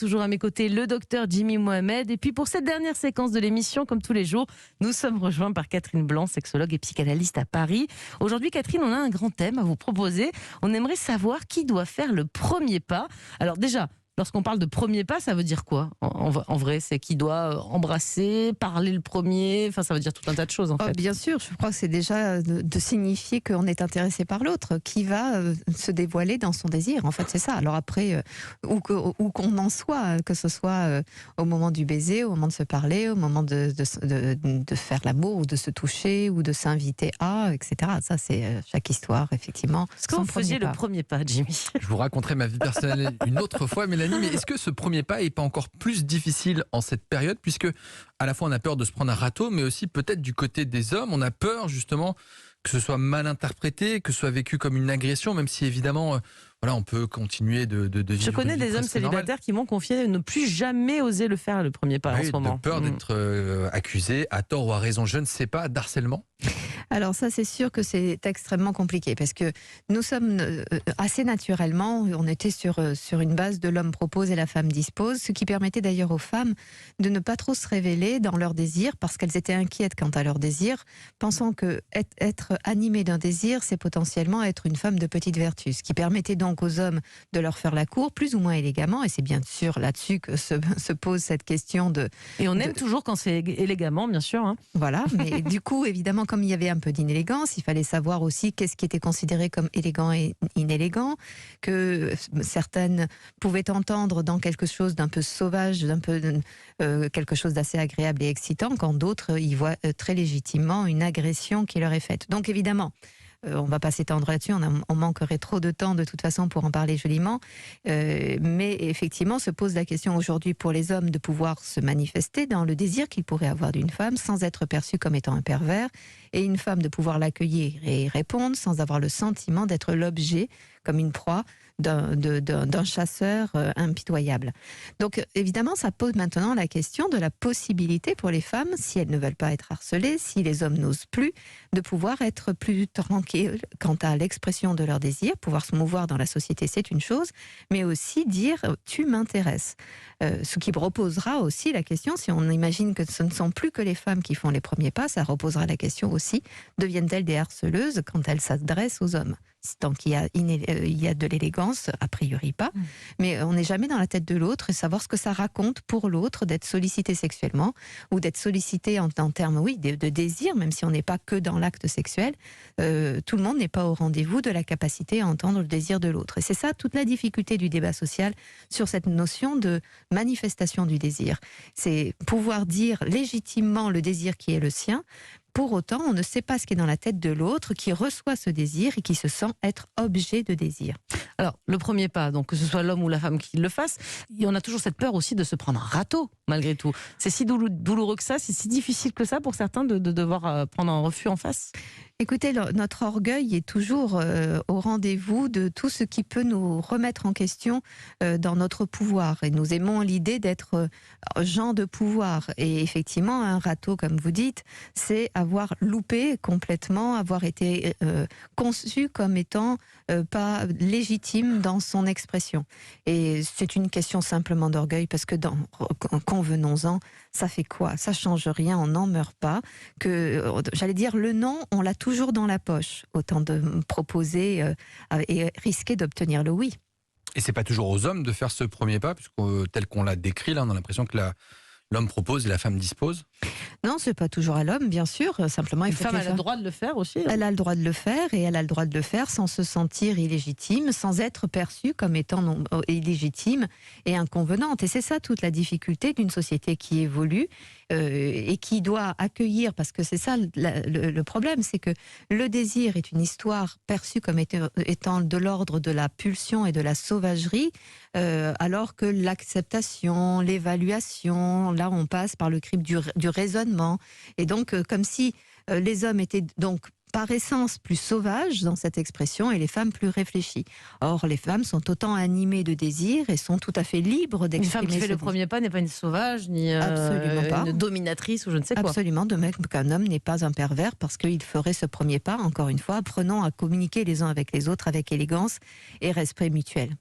Toujours à mes côtés, le docteur Jimmy Mohamed. Et puis pour cette dernière séquence de l'émission, comme tous les jours, nous sommes rejoints par Catherine Blanc, sexologue et psychanalyste à Paris. Aujourd'hui, Catherine, on a un grand thème à vous proposer. On aimerait savoir qui doit faire le premier pas. Alors déjà, lorsqu'on parle de premier pas, ça veut dire quoi en vrai, c'est qui doit embrasser, parler le premier. Enfin, ça veut dire tout un tas de choses en fait. Bien sûr, je crois que c'est déjà de signifier qu'on est intéressé par l'autre, qui va se dévoiler dans son désir. En fait, c'est ça. Alors après, où qu'on en soit, que ce soit au moment du baiser, au moment de se parler, au moment de faire l'amour, ou de se toucher, ou de s'inviter à, etc. Ça, c'est chaque histoire, effectivement. Est-ce que vous faisiez le premier pas, Jimmy? Je vous raconterai ma vie personnelle une autre fois, Mélanie, mais est-ce que ce premier pas n'est pas encore plus difficile en cette période, puisque à la fois on a peur de se prendre un râteau, mais aussi peut-être du côté des hommes, on a peur justement que ce soit mal interprété, que ce soit vécu comme une agression, même si évidemment, voilà, on peut continuer de vivre. Je connais des hommes célibataires qui m'ont confié ne plus jamais oser le faire le premier pas en ce moment. De peur d'être accusé, à tort ou à raison, je ne sais pas, d'harcèlement. Alors ça, c'est sûr que c'est extrêmement compliqué parce que nous sommes assez naturellement, on était sur une base de l'homme propose et la femme dispose, ce qui permettait d'ailleurs aux femmes de ne pas trop se révéler dans leurs désirs parce qu'elles étaient inquiètes quant à leurs désirs, pensant que être animée d'un désir, c'est potentiellement être une femme de petite vertu, ce qui permettait donc aux hommes de leur faire la cour, plus ou moins élégamment, et c'est bien sûr là-dessus que se pose cette question de... Et on aime toujours quand c'est élégamment, bien sûr. Hein. Voilà, mais du coup, évidemment, comme il y avait un peu d'inélégance, il fallait savoir aussi qu'est-ce qui était considéré comme élégant et inélégant, que certaines pouvaient entendre dans quelque chose d'un peu sauvage, quelque chose d'assez agréable et excitant, quand d'autres y voient très légitimement une agression qui leur est faite. Donc évidemment, on ne va pas s'étendre là-dessus, on manquerait trop de temps de toute façon pour en parler joliment, mais effectivement se pose la question aujourd'hui pour les hommes de pouvoir se manifester dans le désir qu'ils pourraient avoir d'une femme sans être perçu comme étant un pervers, et une femme de pouvoir l'accueillir et y répondre sans avoir le sentiment d'être l'objet, comme une proie, d'un chasseur impitoyable. Donc évidemment, ça pose maintenant la question de la possibilité pour les femmes, si elles ne veulent pas être harcelées, si les hommes n'osent plus, de pouvoir être plus tranquilles quant à l'expression de leur désir, pouvoir se mouvoir dans la société, c'est une chose, mais aussi dire « tu m'intéresses ». Ce qui reposera aussi la question, si on imagine que ce ne sont plus que les femmes qui font les premiers pas, ça reposera la question aussi, deviennent-elles des harceleuses quand elles s'adressent aux hommes? Tant qu'il y a de l'élégance, a priori pas, mais on n'est jamais dans la tête de l'autre et savoir ce que ça raconte pour l'autre d'être sollicité sexuellement ou d'être sollicité en termes, oui, de désir, même si on n'est pas que dans l'acte sexuel. Tout le monde n'est pas au rendez-vous de la capacité à entendre le désir de l'autre. Et c'est ça toute la difficulté du débat social sur cette notion de manifestation du désir. C'est pouvoir dire légitimement le désir qui est le sien. Pour autant, on ne sait pas ce qui est dans la tête de l'autre qui reçoit ce désir et qui se sent être objet de désir. Alors, le premier pas, donc que ce soit l'homme ou la femme qui le fasse, on a toujours cette peur aussi de se prendre un râteau, malgré tout. C'est si douloureux que ça, c'est si difficile que ça pour certains de devoir prendre un refus en face. Écoutez, notre orgueil est toujours au rendez-vous de tout ce qui peut nous remettre en question dans notre pouvoir. Et nous aimons l'idée d'être gens de pouvoir. Et effectivement, un râteau, comme vous dites, c'est avoir loupé complètement, avoir été conçu comme étant pas légitime dans son expression. Et c'est une question simplement d'orgueil, parce que convenons-en, ça fait quoi? Ça change rien, on n'en meurt pas. J'allais dire, le non, on l'a toujours dans la poche. Autant de proposer et risquer d'obtenir le oui. Et c'est pas toujours aux hommes de faire ce premier pas, puisque tel qu'on l'a décrit, là, on a l'impression que l'homme propose et la femme dispose. Non, c'est pas toujours à l'homme, bien sûr. Simplement, il faut femme, elle a le droit de le faire aussi. Elle a le droit de le faire, et elle a le droit de le faire sans se sentir illégitime, sans être perçue comme étant illégitime et inconvenante. Et c'est ça toute la difficulté d'une société qui évolue et qui doit accueillir, parce que c'est ça le problème, c'est que le désir est une histoire perçue comme étant de l'ordre de la pulsion et de la sauvagerie, alors que l'acceptation, l'évaluation, là on passe par le crible du raisonnement, et donc comme si les hommes étaient donc par essence plus sauvages dans cette expression et les femmes plus réfléchies. Or, les femmes sont autant animées de désir et sont tout à fait libres d'exprimer. Une femme qui fait le premier pas n'est pas une sauvage, ni une dominatrice ou je ne sais quoi. Absolument, de même qu'un homme n'est pas un pervers parce qu'il ferait ce premier pas, encore une fois, apprenant à communiquer les uns avec les autres avec élégance et respect mutuel.